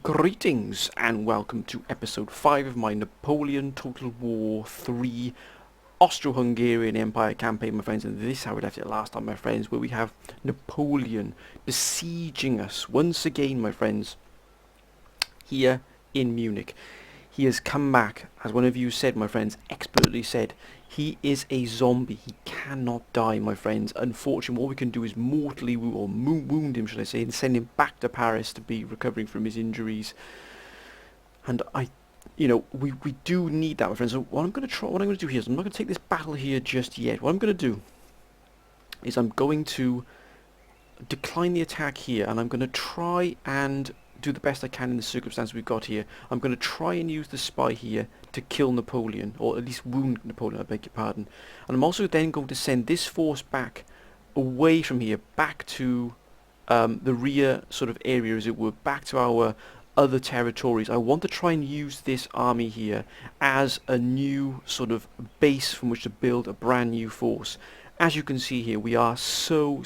Greetings and welcome to episode 5 of my Napoleon Total War 3 Austro-Hungarian Empire campaign, my friends. And this is how we left it last time, my friends, where we have Napoleon besieging us once again, my friends, here in Munich. He has come back, as one of you said, my friends, expertly said, he is a zombie. He cannot die, my friends. Unfortunately, what we can do is mortally wound him, should I say, and send him back to Paris to be recovering from his injuries. And we do need that, my friends. So what I'm going to do here is I'm not going to take this battle here just yet. What I'm going to do is I'm going to decline the attack here, and I'm going to try and do the best I can in the circumstances we've got here. I'm going to try and use the spy here to kill Napoleon, or at least wound Napoleon, I beg your pardon. And I'm also then going to send this force back away from here, back to the rear sort of area, as it were, back to our other territories. I want to try and use this army here as a new sort of base from which to build a brand new force. As you can see here, we are so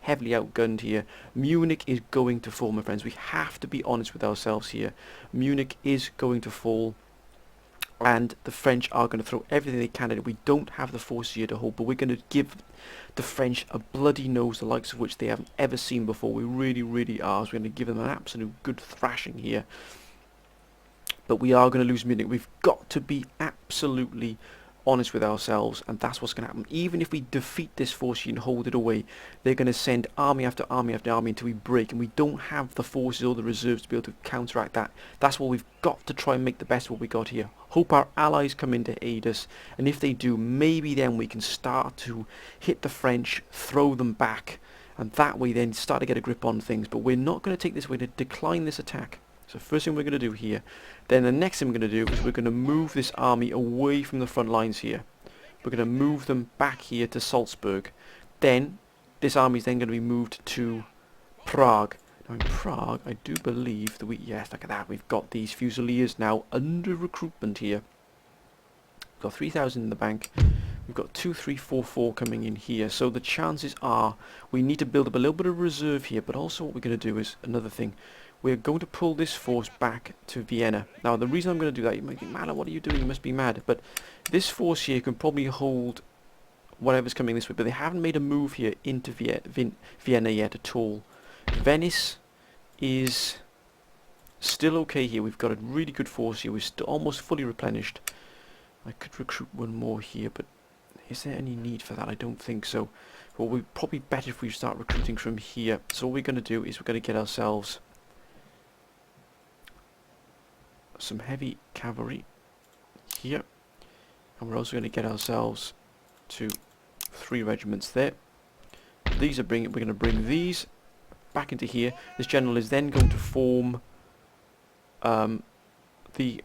heavily outgunned here. Munich is going to fall, my friends. We have to be honest with ourselves here. Munich is going to fall, and the French are going to throw everything they can at it. We don't have the forces here to hold, but we're going to give the French a bloody nose, the likes of which they haven't ever seen before. We really are. So we're going to give them an absolute good thrashing here. But we are going to lose Munich. We've got to be absolutely honest with ourselves, and that's what's going to happen. Even if we defeat this force and hold it away, they're going to send army after army after army until we break, and we don't have the forces or the reserves to be able to counteract that. That's what we've got to try and make the best of what we got here. Hope our allies come in to aid us, and if they do, maybe then we can start to hit the French, throw them back, and that way then start to get a grip on things. But we're not going to take this way to decline this attack. So first thing we're going to do here, then the next thing we're going to do is we're going to move this army away from the front lines here. We're going to move them back here to Salzburg. Then this army is then going to be moved to Prague. Now in Prague, I do believe that yes, look at that, we've got these Fusiliers now under recruitment here. We've got 3,000 in the bank. We've got 2,344 coming in here. So the chances are we need to build up a little bit of reserve here, but also what we're going to do is another thing. We're going to pull this force back to Vienna. Now, the reason I'm going to do that, you might think, man, what are you doing? You must be mad. But this force here can probably hold whatever's coming this way. But they haven't made a move here into Vienna yet at all. Venice is still okay here. We've got a really good force here. We're still almost fully replenished. I could recruit one more here, but is there any need for that? I don't think so. Well, we're probably better if we start recruiting from here. So what we're going to do is we're going to get ourselves some heavy cavalry here, and we're also going to get ourselves to 3 regiments there. These are we're going to bring these back into here. This general is then going to form the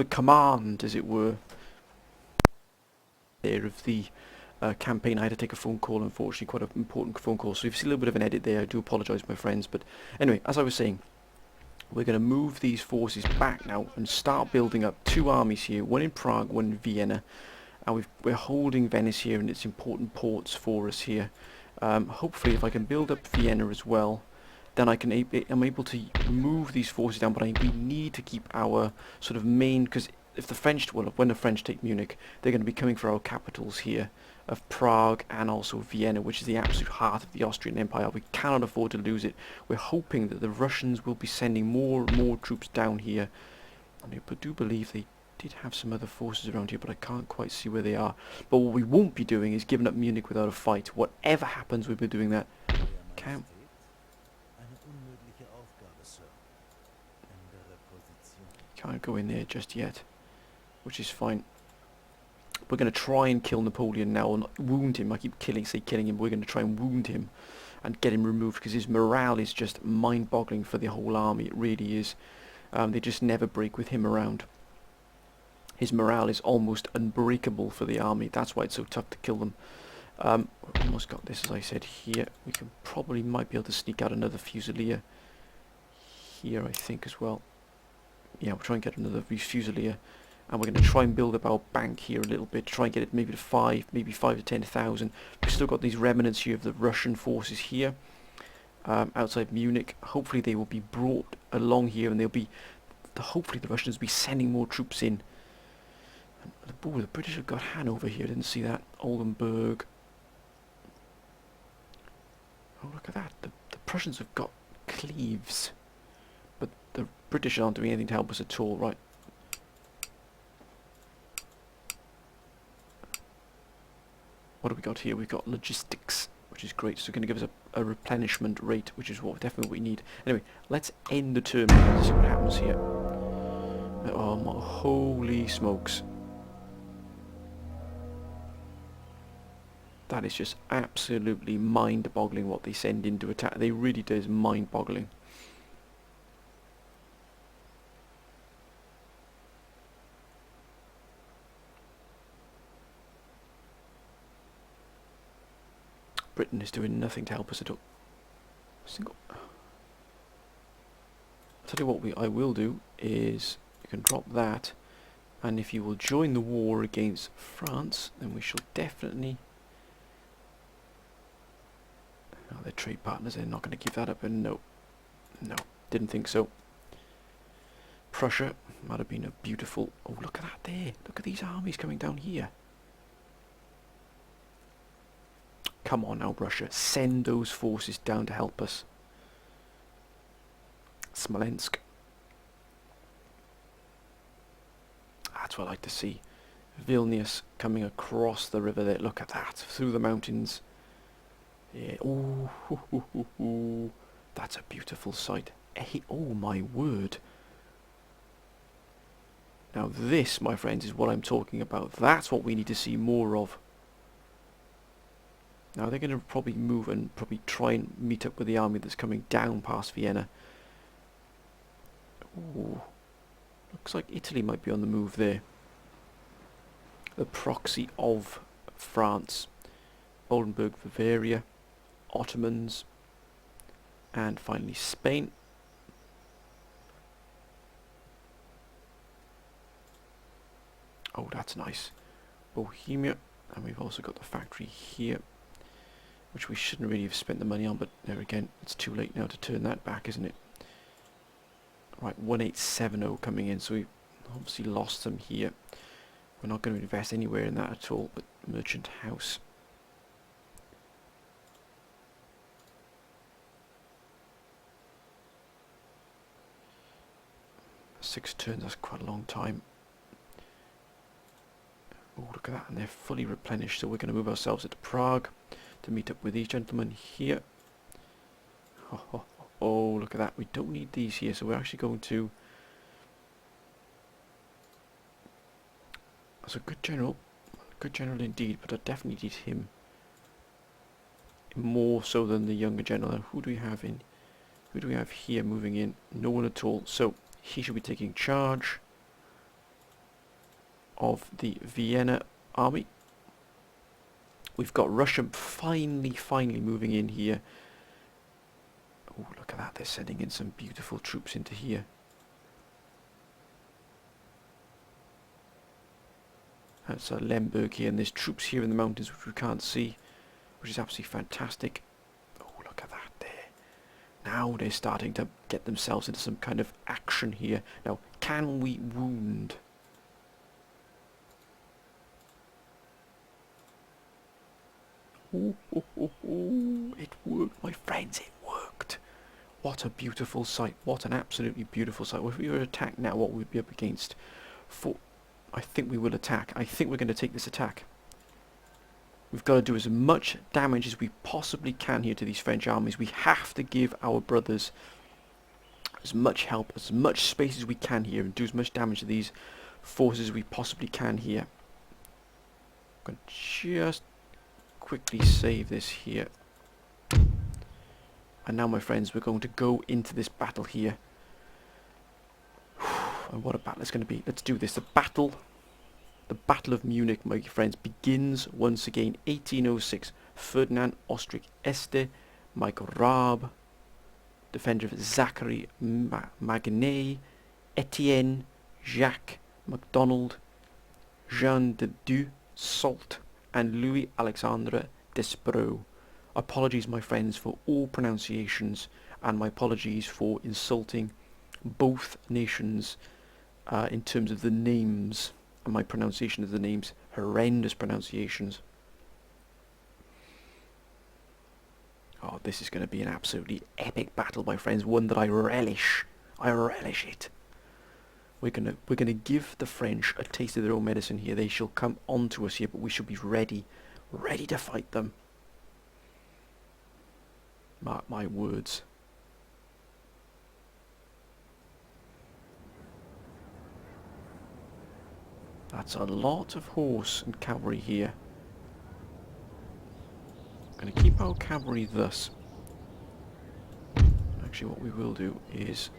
command, as it were, there of the campaign. I had to take a phone call, unfortunately, quite an important phone call, so if you see a little bit of an edit there, I do apologise, my friends. But anyway, as I was saying, we're going to move these forces back now and start building up 2 armies here, one in Prague, one in Vienna, and we're holding Venice here and its important ports for us here. Hopefully, if I can build up Vienna as well, then I'm able to move these forces down. But we need to keep our sort of main, because if the French, when the French take Munich, they're going to be coming for our capitals here of Prague and also Vienna, which is the absolute heart of the Austrian Empire. We cannot afford to lose it. We're hoping that the Russians will be sending more and more troops down here. And I do believe they did have some other forces around here, but I can't quite see where they are. But what we won't be doing is giving up Munich without a fight. Whatever happens, we'll be doing that. Can't go in there just yet, which is fine. We're going to try and kill Napoleon now, and wound him. I keep killing him. We're going to try and wound him and get him removed, because his morale is just mind-boggling for the whole army. It really is. They just never break with him around. His morale is almost unbreakable for the army. That's why it's so tough to kill them. We've almost got this, as I said, here. We might be able to sneak out another Fusilier here, I think, as well. Yeah, we'll try and get another Fusilier. And we're going to try and build up our bank here a little bit, try and get it maybe to maybe 5 to 10,000. We've still got these remnants here of the Russian forces here. outside Munich. Hopefully they will be brought along here, and they'll be, hopefully the Russians will be sending more troops in. Oh, the British have got Hanover here, didn't see that. Oldenburg. Oh, look at that. The Prussians have got Cleves. But the British aren't doing anything to help us at all, right? What have we got here? We've got logistics, which is great. So it's going to give us a replenishment rate, which is definitely what we need. Anyway, let's end the term and see what happens here. Oh, my holy smokes. That is just absolutely mind-boggling what they send into attack. They really do, is mind-boggling. Britain is doing nothing to help us at all. I'll tell you what I will do is you can drop that, and if you will join the war against France, then we shall definitely... Oh, they're trade partners, they're not going to give that up, and no, didn't think so. Prussia might have been a beautiful... Oh, look at that there, look at these armies coming down here. Come on now, Russia, send those forces down to help us. Smolensk. That's what I like to see. Vilnius coming across the river there, look at that, through the mountains. Yeah. Oh, that's a beautiful sight. Oh my word. Now this, my friends, is what I'm talking about. That's what we need to see more of. Now they're going to probably move and probably try and meet up with the army that's coming down past Vienna. Ooh. Looks like Italy might be on the move there. The proxy of France. Oldenburg, Bavaria. Ottomans, and finally Spain. Oh, that's nice. Bohemia, and we've also got the factory here, which we shouldn't really have spent the money on, but there again, it's too late now to turn that back, isn't it? Right, 1870 coming in, so we've obviously lost them here. We're not going to invest anywhere in that at all, but Merchant House. 6 turns, that's quite a long time. Oh, look at that, and they're fully replenished, so we're going to move ourselves into Prague to meet up with these gentlemen here. Oh, look at that, we don't need these here, so we're actually going to... That's a good general indeed, but I definitely need him more so than the younger general. Now, who do we have in? Who do we have here moving in? No one at all, so he should be taking charge of the Vienna army. We've got Russia finally moving in here. Oh, look at that, they're sending in some beautiful troops into here. That's Lemberg here, and there's troops here in the mountains which we can't see, which is absolutely fantastic. Oh, look at that there. Now they're starting to get themselves into some kind of action here. Now, can we wound? It worked, my friends, it worked. What a beautiful sight. What an absolutely beautiful sight. Well, if we were to attack now, what would we be up against? I think we will attack. I think we're going to take this attack. We've got to do as much damage as we possibly can here to these French armies. We have to give our brothers as much help, as much space as we can here, and do as much damage to these forces as we possibly can here. I'm going to just quickly save this here. And now, my friends, we're going to go into this battle here. And what a battle it's going to be. Let's do this. The Battle of Munich, my friends, begins once again. 1806. Ferdinand Ostrich-Este, Michael Raab, defender of Zachary Magnay, Etienne, Jacques MacDonald, Jean de Dieu Salt, and Louis Alexandre Despreaux Apologies, my friends, for all pronunciations, and my apologies for insulting both nations in terms of the names and my pronunciation of the names. Horrendous pronunciations. Oh, this is going to be an absolutely epic battle, my friends. One that I relish. I relish it. We're gonna give the French a taste of their own medicine here. They shall come onto us here, but we shall be ready to fight them. Mark my words. That's a lot of horse and cavalry here. I'm going to keep our cavalry thus. Actually, what we will do is...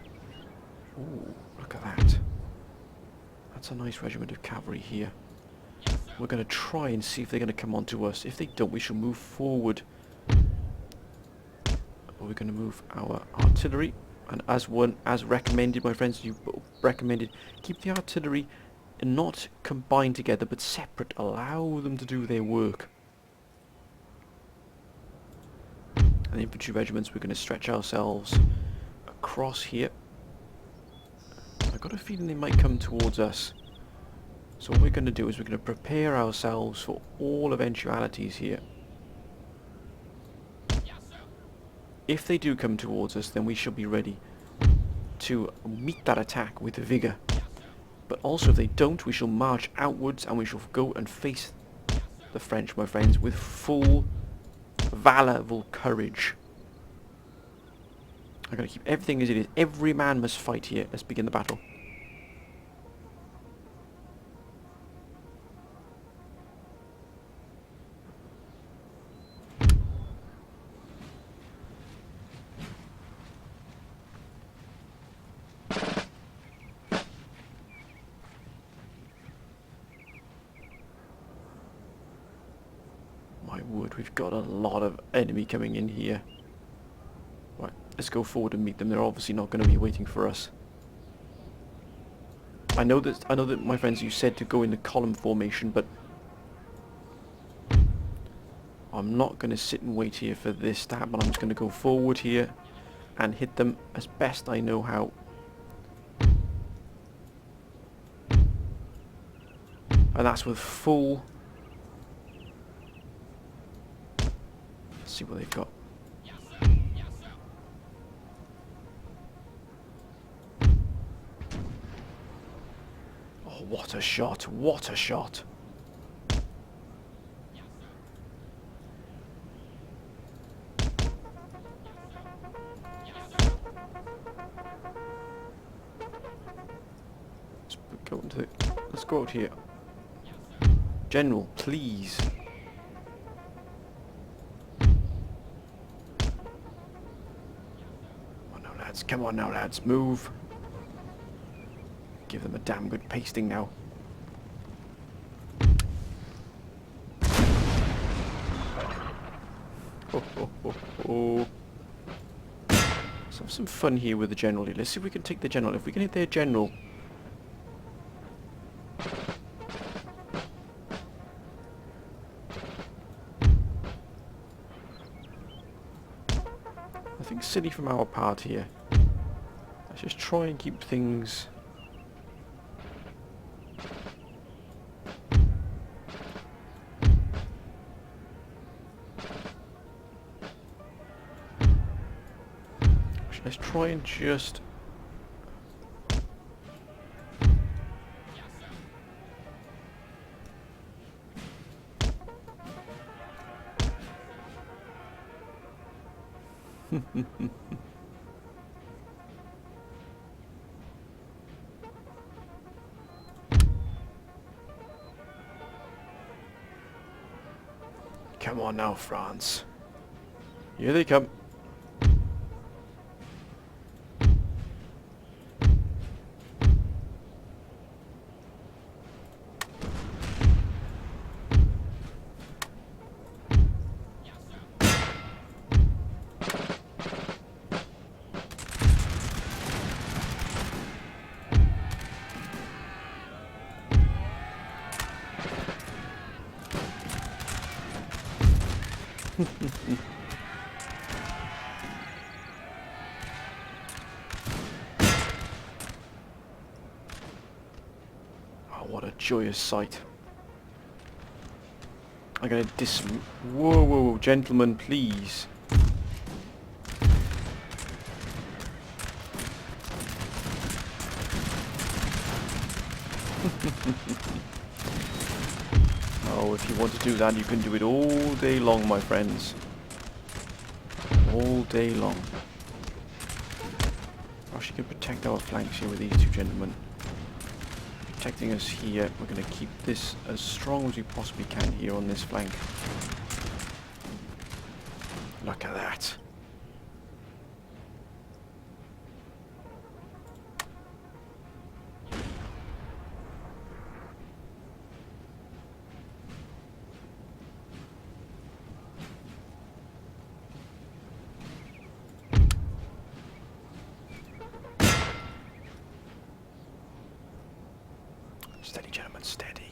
Ooh, look at that. That's a nice regiment of cavalry here. We're going to try and see if they're going to come onto us. If they don't, we shall move forward. We're going to move our artillery. And as recommended, my friends, you recommended, keep the artillery not combined together, but separate. Allow them to do their work. And the infantry regiments, we're going to stretch ourselves across here. I've got a feeling they might come towards us. So what we're going to do is we're going to prepare ourselves for all eventualities here. If they do come towards us, then we shall be ready to meet that attack with vigour. But also if they don't, we shall march outwards and we shall go and face the French, my friends, with full valourful courage. I'm going to keep everything as it is. Every man must fight here. Let's begin the battle. My word, we've got a lot of enemy coming in here. Right, let's go forward and meet them. They're obviously not going to be waiting for us. I know that, my friends, you said to go in the column formation, but I'm not going to sit and wait here for this to happen. I'm just going to go forward here and hit them as best I know how. And that's with full... Let's see what they've got. Oh, what a shot! What a shot! Let's go out here. General, please. Come on now, lads, move. Give them a damn good pasting now. Oh, oh, oh, oh. Let's have some fun here with the general here. Let's see if we can take the general. If we can hit their general. I think silly from our part here. Let's just try and keep things... Let's try and just... Come on now, France. Here they come. Oh, what a joyous sight. I'm gonna Whoa, whoa, whoa, gentlemen, please. Oh, if you want to do that, you can do it all day long, my friends. All day long. Oh, she can protect our flanks here with these two gentlemen. Protecting us here. We're going to keep this as strong as we possibly can here on this flank. Look at that. Steady, gentlemen, steady.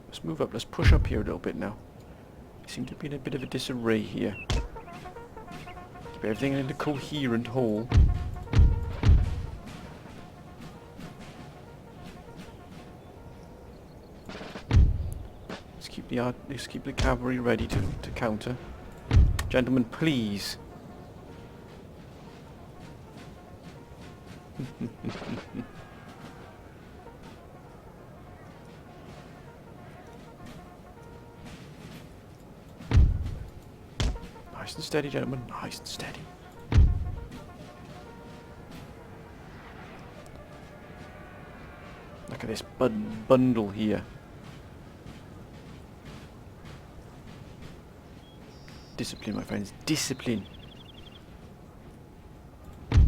Let's move up. Let's push up here a little bit now. We seem to be in a bit of a disarray here. Keep everything in a coherent whole. Let's keep the cavalry ready to counter. Gentlemen, please. Nice and steady, gentlemen. Nice and steady. Look at this bundle here. Discipline, my friends. Discipline. It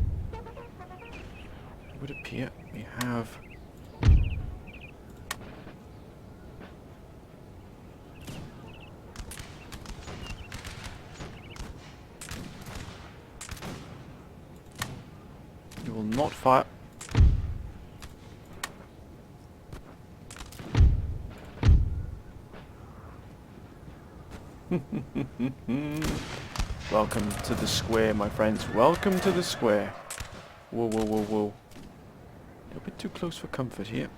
would appear we have... You will not fire. Welcome to the square, my friends. Welcome to the square. Whoa, whoa, whoa, whoa. A little bit too close for comfort here.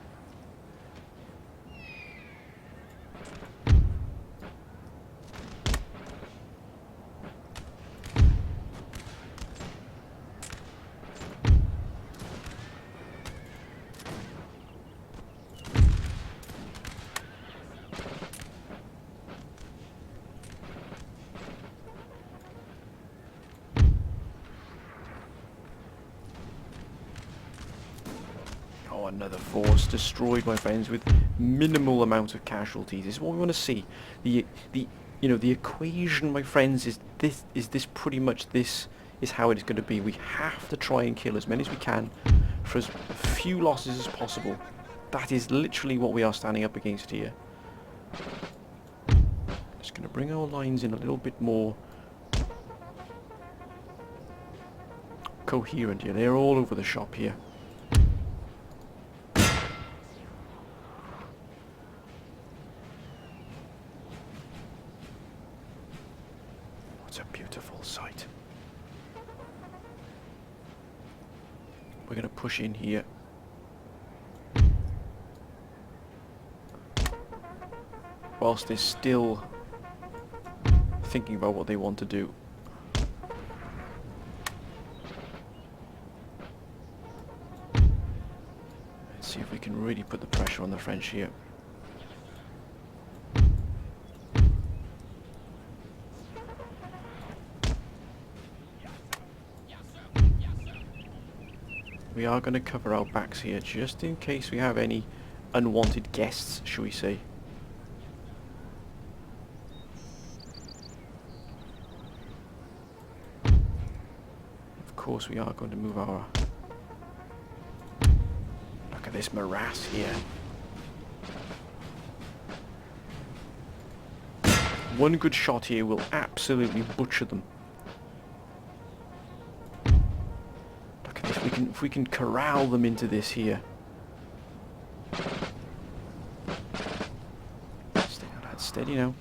Oh, another force destroyed, my friends, with minimal amount of casualties. This is what we want to see. The equation, my friends, is this pretty much this is how it is going to be. We have to try and kill as many as we can for as few losses as possible. That is literally what we are standing up against here. Just going to bring our lines in a little bit more coherent here. They're all over the shop here. It's a beautiful sight. We're going to push in here. Whilst they're still thinking about what they want to do. Let's see if we can really put the pressure on the French here. We are going to cover our backs here, just in case we have any unwanted guests, shall we say. Of course we are going to move our... Look at this morass here. One good shot here will absolutely butcher them. If we can corral them into this here. Stay on that, steady now.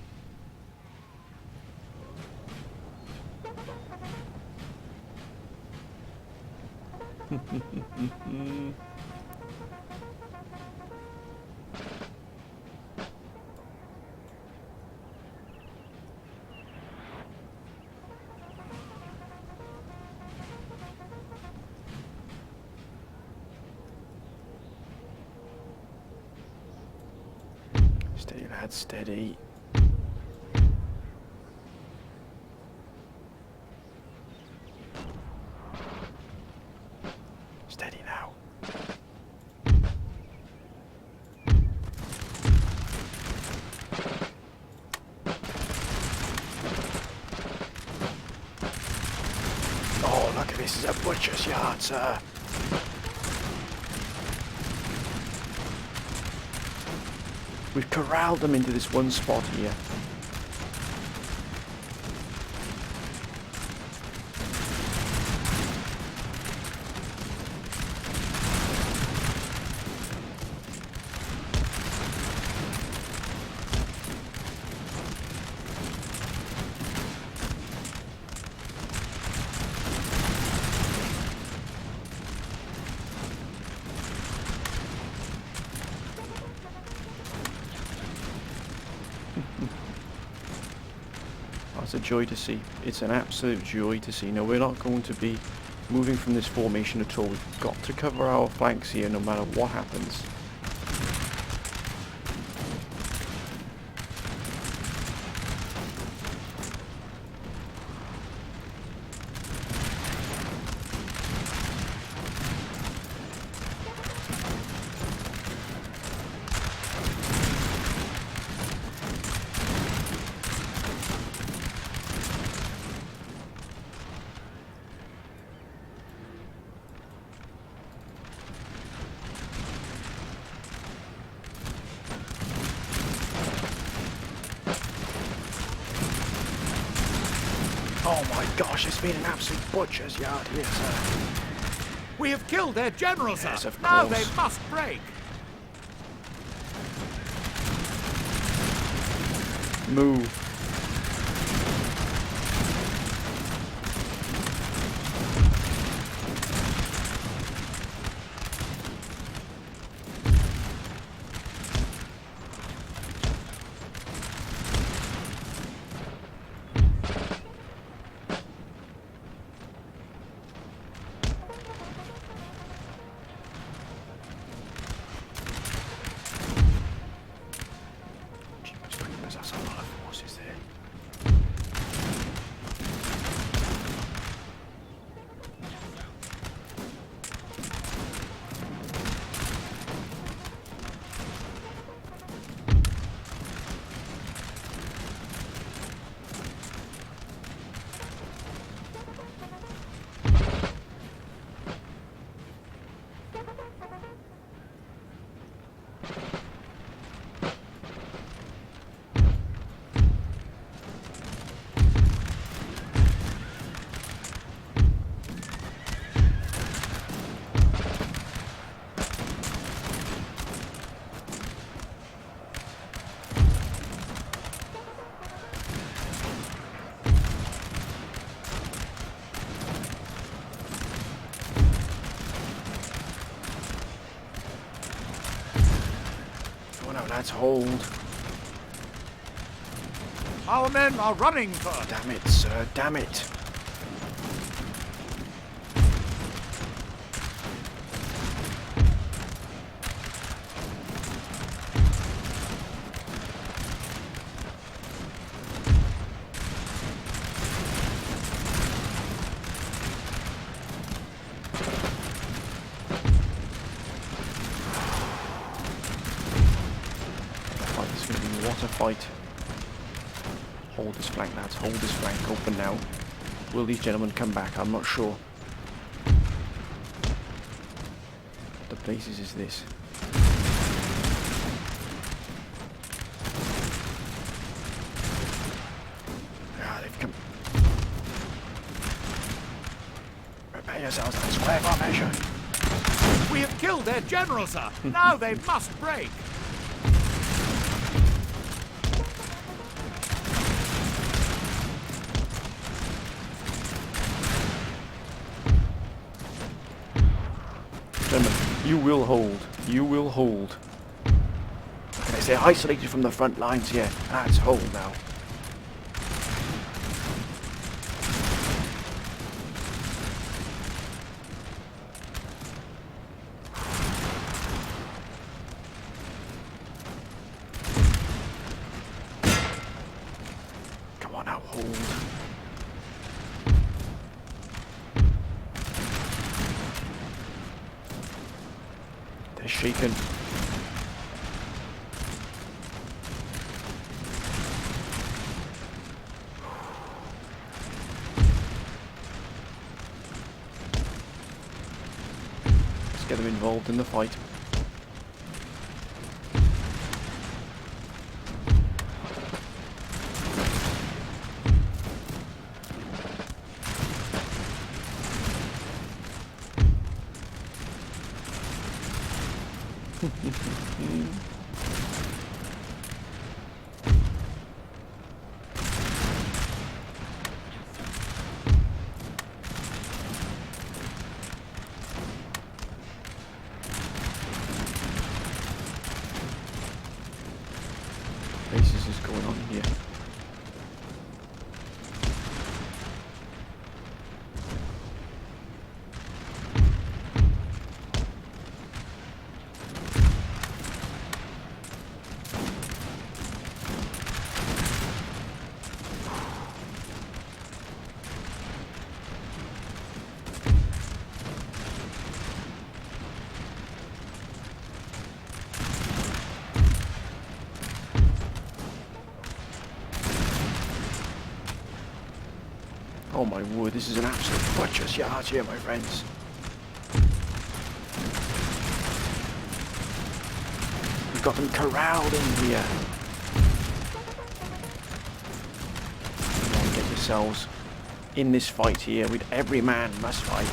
Steady, lad, steady. Steady now. Oh, look at this, is a butcher's yard, sir. We've corralled them into this one spot here. It's a joy to see. It's an absolute joy to see. Now, we're not going to be moving from this formation at all. We've got to cover our flanks here no matter what happens. Oh my gosh, it's been an absolute butcher's yard here, sir. We have killed their general, sir. Yes, of now course. they must break. Move. That's a lot of forces there. Let's hold. Our men are running for... Damn it, sir, damn it. What a fight. Hold this flank, lads. Hold this flank open now. Will these gentlemen come back? I'm not sure. What the blazes is this? Ah, they've come. Prepare yourselves for square formation. We have killed their general, sir. Now they must break. You will hold. You will hold. Okay, they're isolated from the front lines here. Let's hold now. They're shaken. Let's get them involved in the fight. Basis is going on here. Oh my word, this is an absolute butcher's yard here, my friends. We've got them corralled in here. Come on, get yourselves in this fight here. With every man must fight.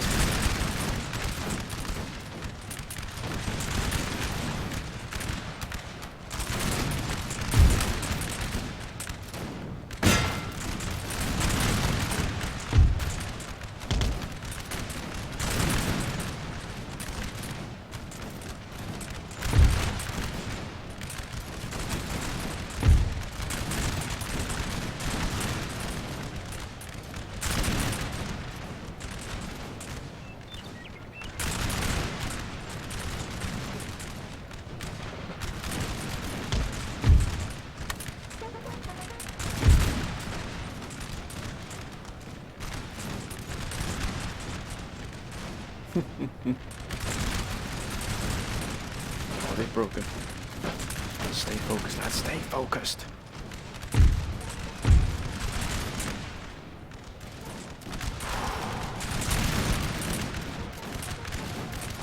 Oh, they've broken. Stay focused, lads, stay focused.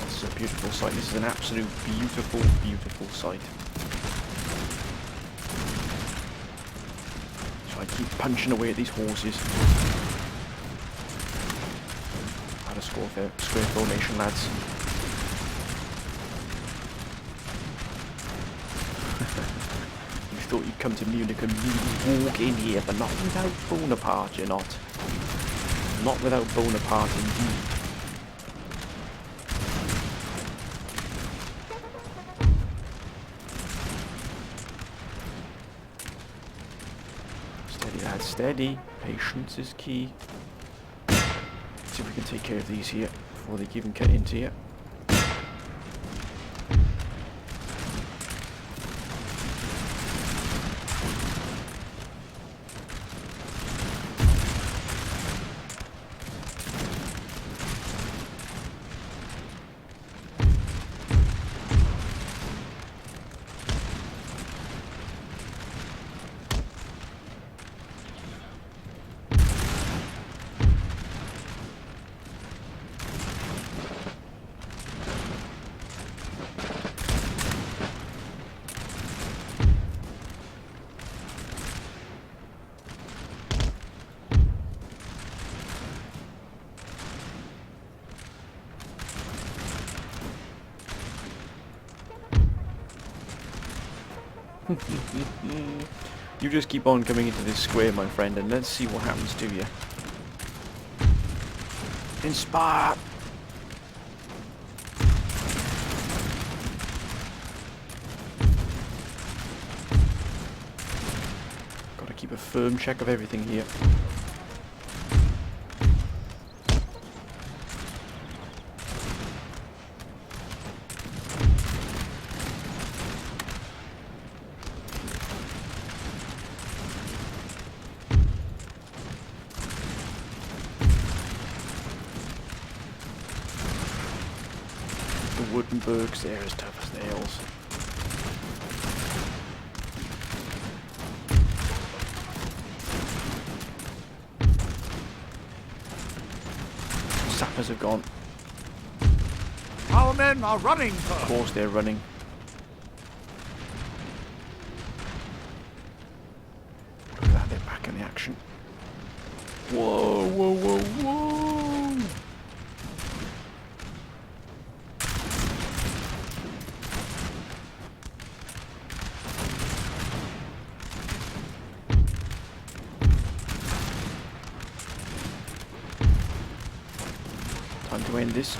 This is a beautiful sight. This is an absolute beautiful, beautiful sight. So I keep punching away at these horses. Had a square formation, lads. You thought you'd come to Munich and really walk in here, but not without Bonaparte, you're not. Not without Bonaparte, indeed. Steady, lads, steady. Patience is key. Let's see if we can take care of these here before they even get into here. You just keep on coming into this square, my friend, and let's see what happens to you. Inspire! Gotta keep a firm check of everything here. The Wurtembergs, they're as tough as nails. Sappers have gone. Our men are running, Of sir. course they're running. Look at that, they're back in the action. Whoa, whoa, whoa, whoa! Time to end this.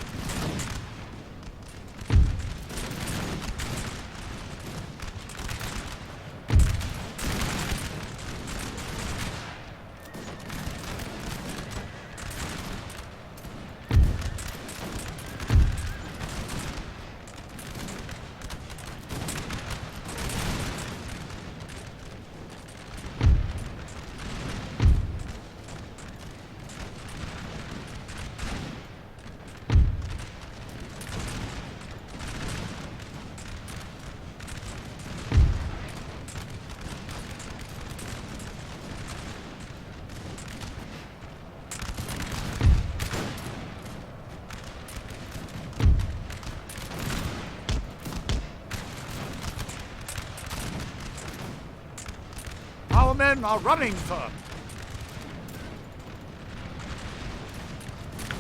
Our men are running, sir.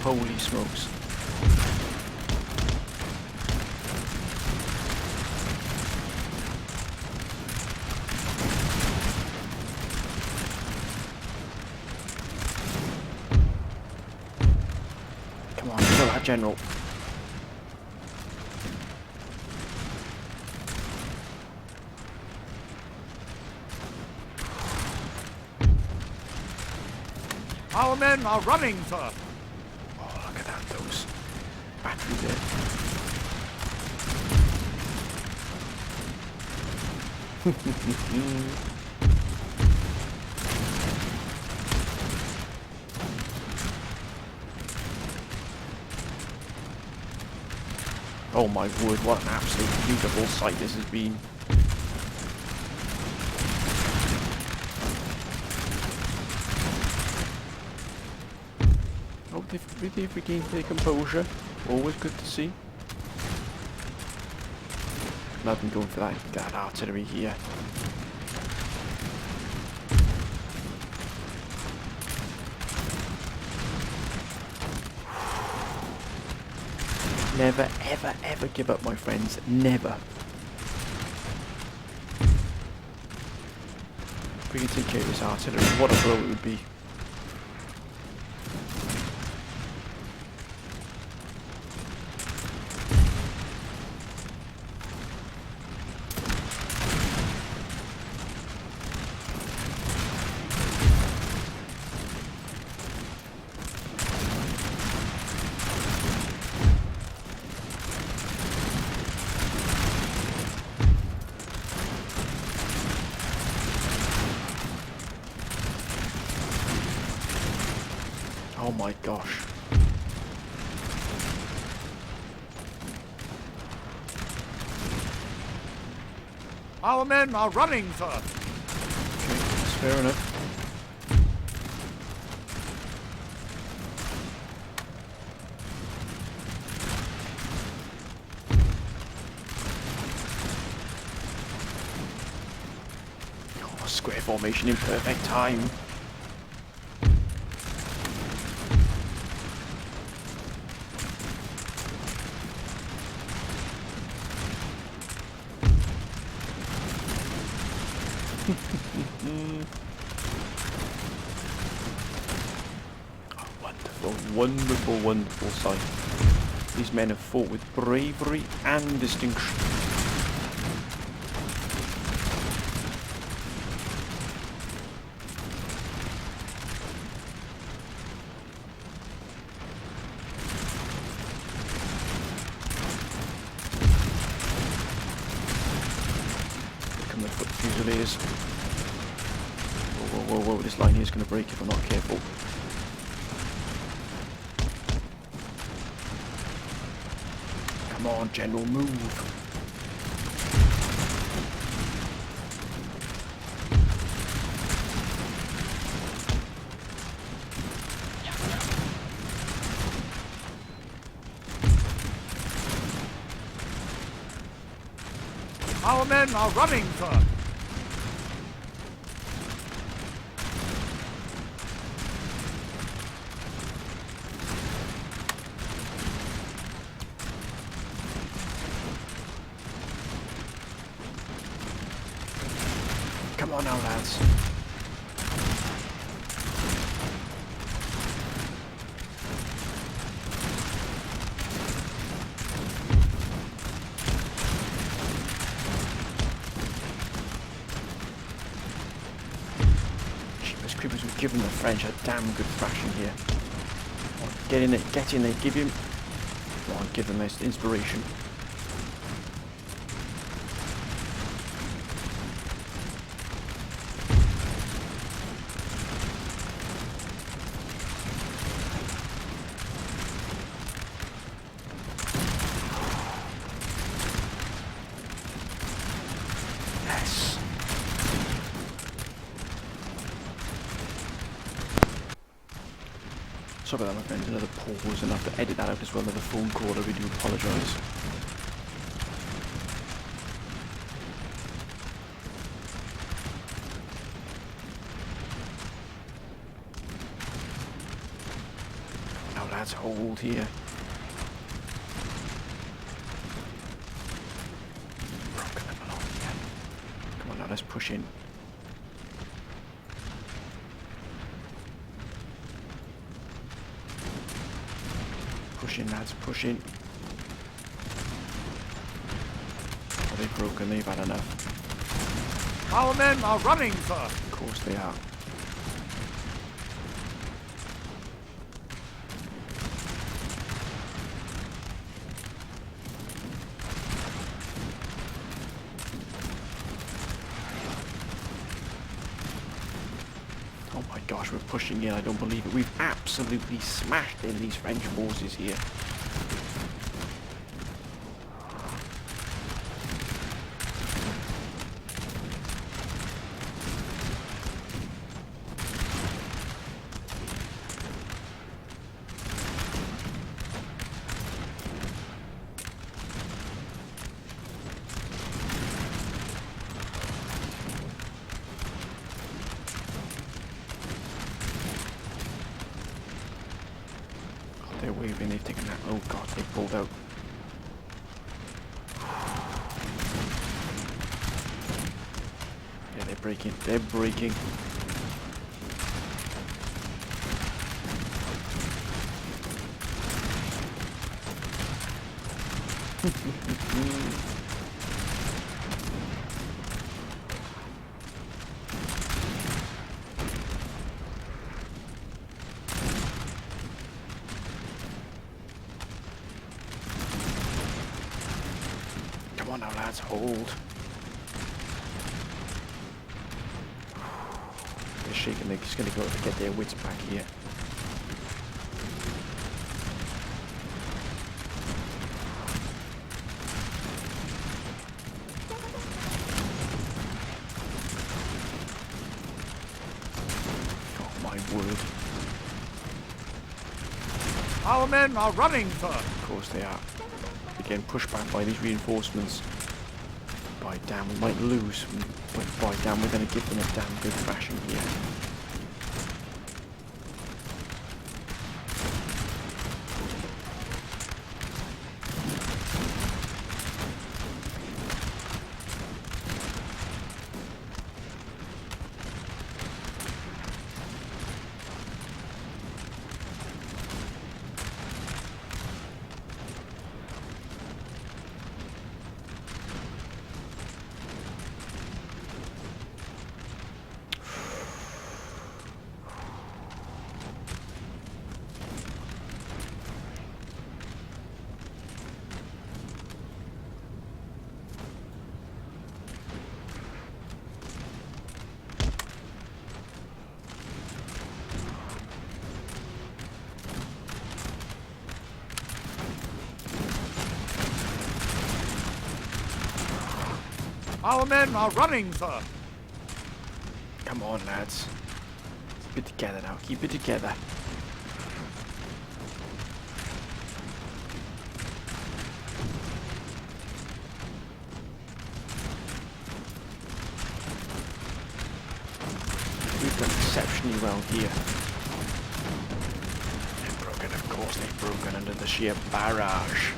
Holy smokes. Come on, kill that general. Our men are running, sir. Oh, look at that, those battery there. Oh my word, what an absolute beautiful sight this has been. Oh, they've regained their composure. Always good to see. Nothing going for that artillery here. Never, ever, ever give up, my friends. Never. If we can take care of this artillery, what a blow it would be. Oh my gosh. Our men are running, sir. Okay, that's fair enough. Oh, square formation in perfect time. Wonderful, wonderful, wonderful sight. These men have fought with bravery and distinction. Here come the foot fusiliers. Whoa, whoa, whoa, whoa, this line here is going to break if I'm not careful. Come on, General, move. Our men are running, sir. Come on now, lads. Jeepers creepers, we've given the French a damn good thrashing here. Come on, get in there, give him... Come on, give them this inspiration. Sorry about that, my friends, another pause, and I have to edit that out as well, another phone call, I really do apologise. Now lads, hold here. Broken them along again. Come on now, let's push in. Push in, lads, push in. Oh, they've broken, they've had enough. Our men are running, sir. Of course they are. Oh my gosh, we're pushing in, I don't believe it. We've absolutely smashed in these French forces here. They're waving, they've taken that. Oh god, they pulled out. Yeah, they're breaking, they're breaking. Come on now, lads, hold. They're shaking, they're just going to go to get their wits back here. Oh my word. Our men are running, sir. Of course they are. Again, pushed back by these reinforcements. By damn, we might lose, but by damn, we're going to give them a damn good thrashing here. Our men are running, sir. Come on, lads. Keep it together now. Keep it together. We've done exceptionally well here. They've broken, of course, they've broken under the sheer barrage.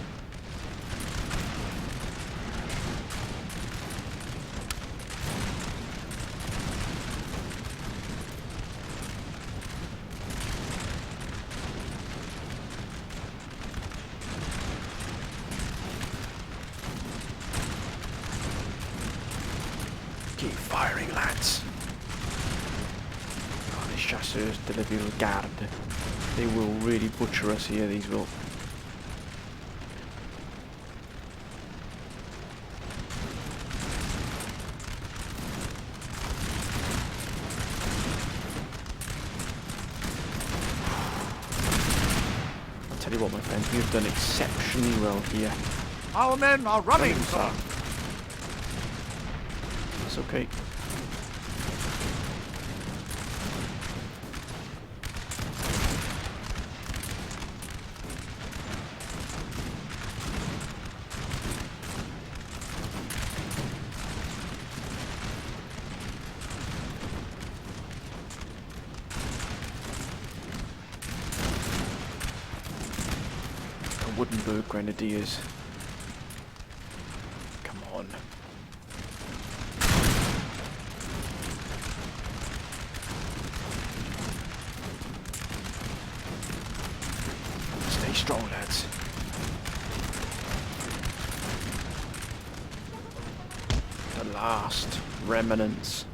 Keep firing, lads. Oh, these chasseurs de la ville garde. They will really butcher us here, these will. I'll tell you what, my friends, we have done exceptionally well here. Our men are running, sir. It's okay. Woodenberg Grenadiers. Come on. Stay strong, lads. The last remnants.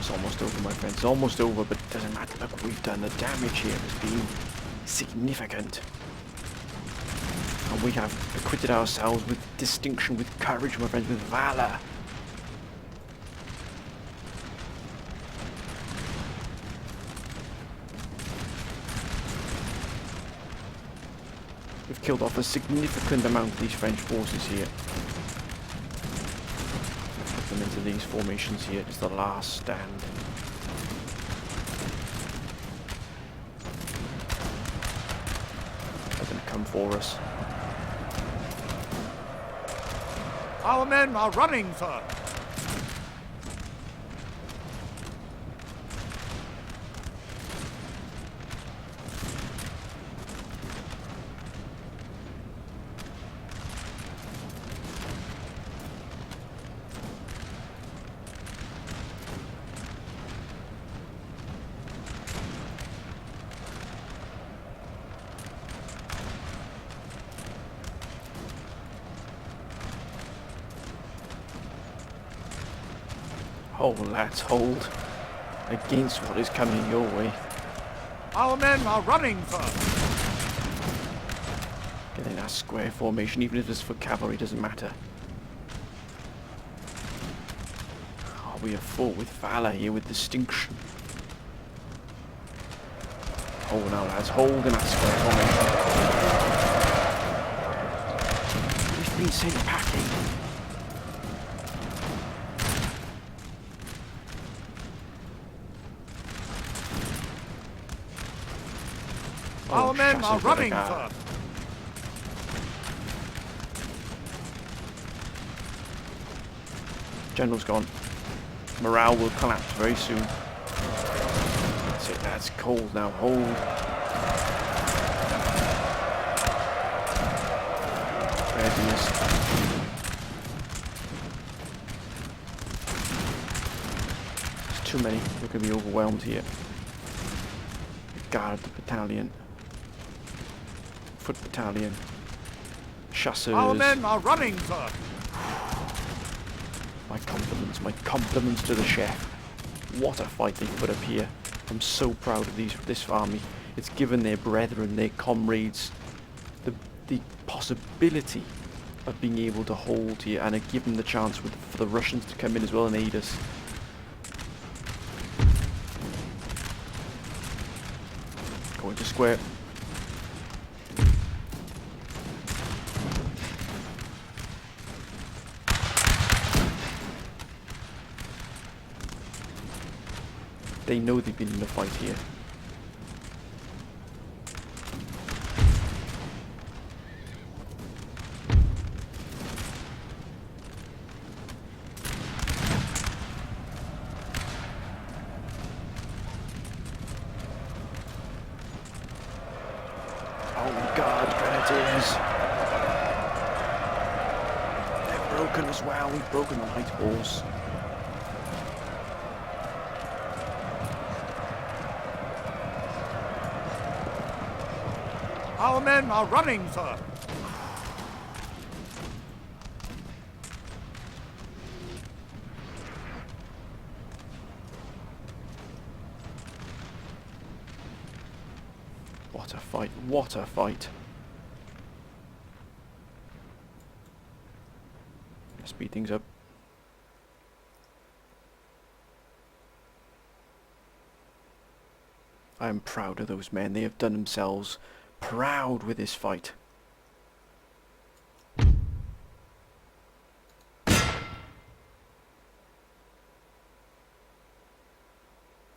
It's almost over, my friends. It's almost over, but it doesn't matter. Look what we've done. The damage here has been significant. And we have acquitted ourselves with distinction, with courage, my friends, with valor. We've killed off a significant amount of these French forces here. Put them into these formations here. It's the last stand. They're going to come for us. Our men are running, sir. Hold, lads, hold. Against what is coming your way. Our men are running, sir. Get in that square formation, even if it's for cavalry, doesn't matter. Oh, we have fought with valor here, with distinction. Hold now, lads, hold in that square formation. We've been sent packing. Our men are running, sir. General's gone. Morale will collapse very soon. That's it, that's cold now. Hold. Readiness. There's too many. We're going to be overwhelmed here. Guard the battalion. Foot battalion. Chasseurs. Our men are running, sir. My compliments to the chef. What a fight they put up here. I'm so proud of this army. It's given their brethren, their comrades, the possibility of being able to hold here and give them the chance for the Russians to come in as well and aid us. Going to square. They know they've been in a fight here. Oh my god, grenadiers! They're broken as well, we've broken the light horse. Our men are running, sir. What a fight, what a fight. Let's speed things up. I am proud of those men, they have done themselves proud with this fight.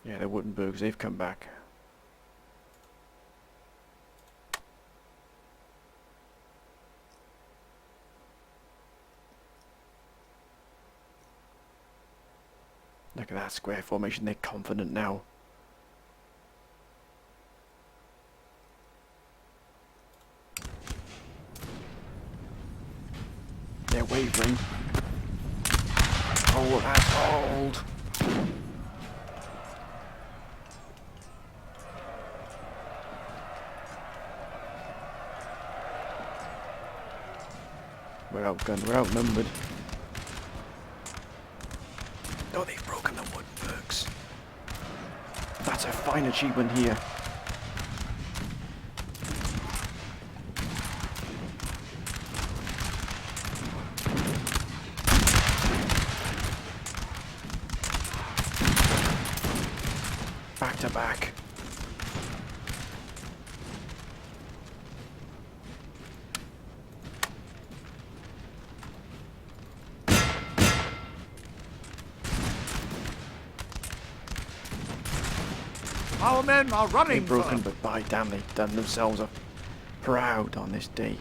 Yeah, the Wurtembergs, they've come back. Look at that square formation, they're confident now. They're wavering. Hold, that's hold. We're outgunned, we're outnumbered. Oh, they've broken the Wurtembergs. That's a fine achievement here. Back to back. Our men are running, They're broken, sir. but by damn, they've done themselves up proud on this day.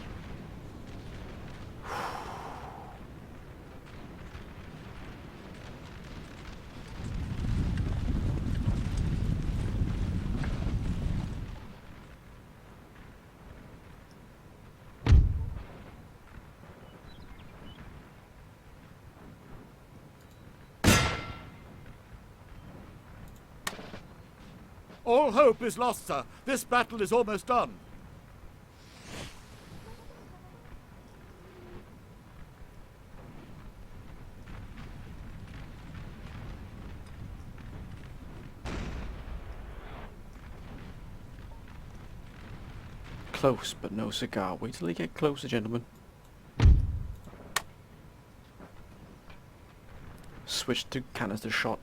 All hope is lost, sir. This battle is almost done. Close, but no cigar. Wait till they get closer, gentlemen. Switch to canister shot.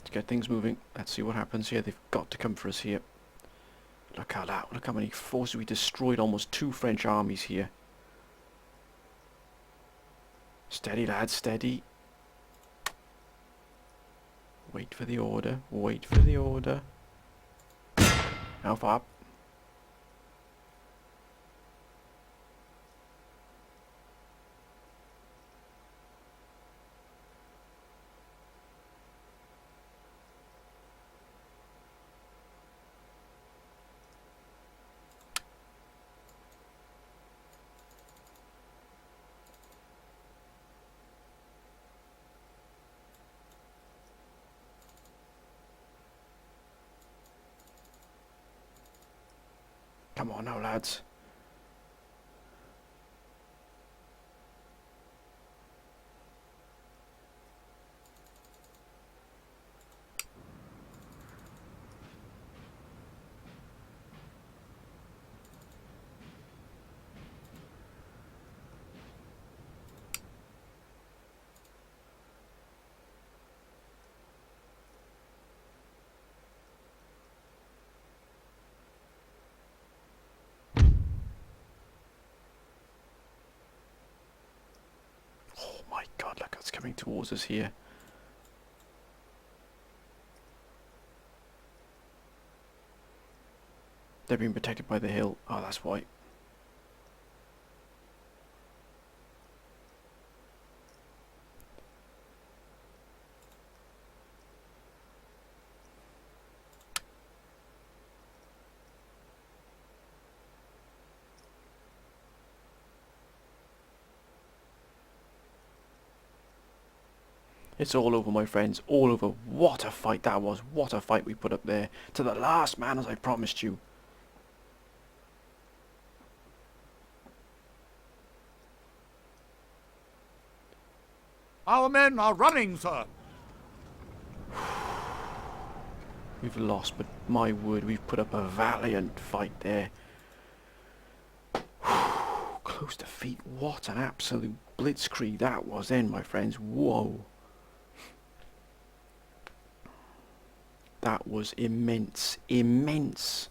To get things moving. Let's see what happens here. They've got to come for us here. Look how that. Look how many forces we destroyed. Almost 2 French armies here. Steady, lads, steady. Wait for the order. Wait for the order. Alpha up. Come on now, lads. that's coming towards us here. They're being protected by the hill. Oh, that's why. It's all over, my friends, all over. What a fight that was. What a fight we put up there. To the last man, as I promised you. Our men are running, sir. We've lost, but my word, we've put up a valiant fight there. Close defeat. What an absolute blitzkrieg that was then, my friends. Whoa. That was immense. Immense.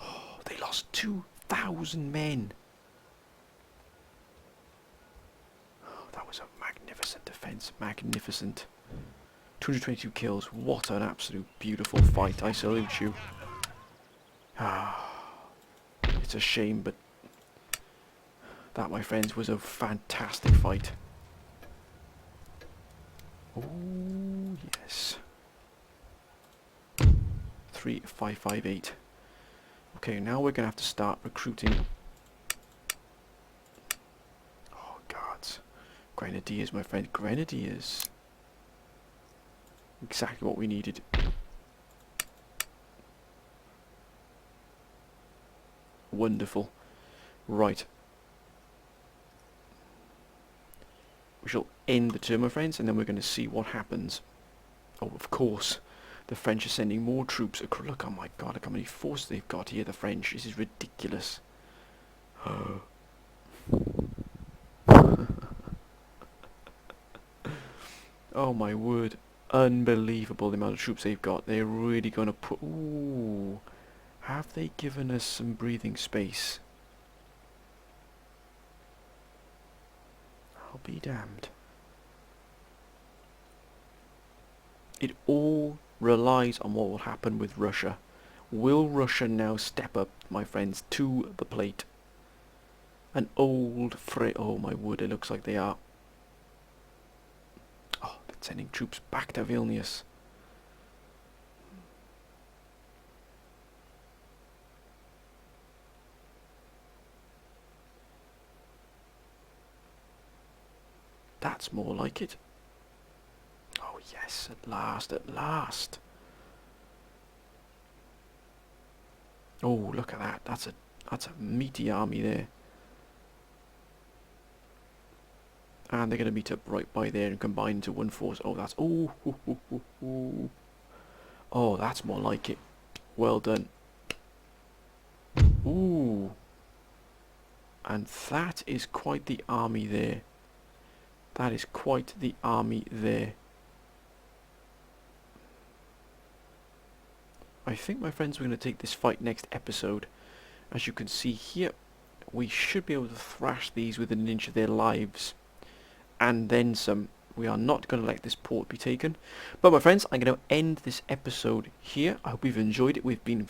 Oh, they lost 2,000 men. Oh, that was a magnificent defense. Magnificent. 222 kills. What an absolute beautiful fight. I salute you. Ah. It's a shame, but that, my friends, was a fantastic fight. Oh, yes. 3558. Okay, now we're going to have to start recruiting. Oh, God. Grenadiers, my friend. Grenadiers. Exactly what we needed. Wonderful. Right. We shall end the turn, my friends, and then we're going to see what happens. Oh, of course. The French are sending more troops across. Look, oh my God, look how many forces they've got here, the French. This is ridiculous. Oh my word. Unbelievable the amount of troops they've got. They're really going to put... Ooh. Have they given us some breathing space? I'll be damned. It all relies on what will happen with Russia. Will Russia now step up, my friends, to the plate? An old oh my word, it looks like they are. Oh, they're sending troops back to Vilnius. That's more like it. Oh yes, at last, at last. Oh, look at that. That's a meaty army there. And they're going to meet up right by there and combine into one force. Oh, that's... Oh, oh, that's more like it. Well done. Ooh. And that is quite the army there. That is quite the army there. I think, my friends, we're going to take this fight next episode. As you can see here, we should be able to thrash these within an inch of their lives. And then some. We are not going to let this port be taken. But, my friends, I'm going to end this episode here. I hope you've enjoyed it. We've been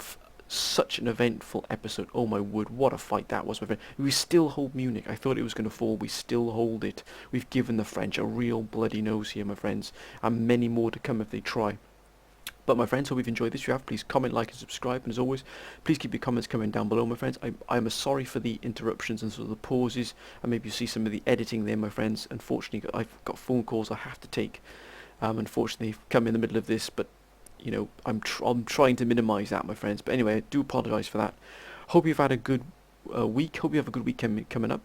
such an eventful episode. Oh my word, what a fight that was, my friend. We still hold Munich. I thought it was going to fall. We still hold it. We've given the French a real bloody nose here, my friends. And many more to come if they try. But my friends, hope you've enjoyed this. If you have, please comment, like and subscribe. And as always, please keep your comments coming down below, my friends. I'm sorry for the interruptions and sort of the pauses. And maybe you see some of the editing there, my friends. Unfortunately, I've got phone calls I have to take. Unfortunately, come in the middle of this. But, you know, I'm trying to minimise that, my friends. But anyway, I do apologise for that. Hope you've had a good week. Hope you have a good weekend coming up.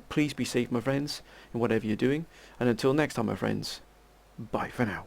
Please be safe, my friends, in whatever you're doing. And until next time, my friends, bye for now.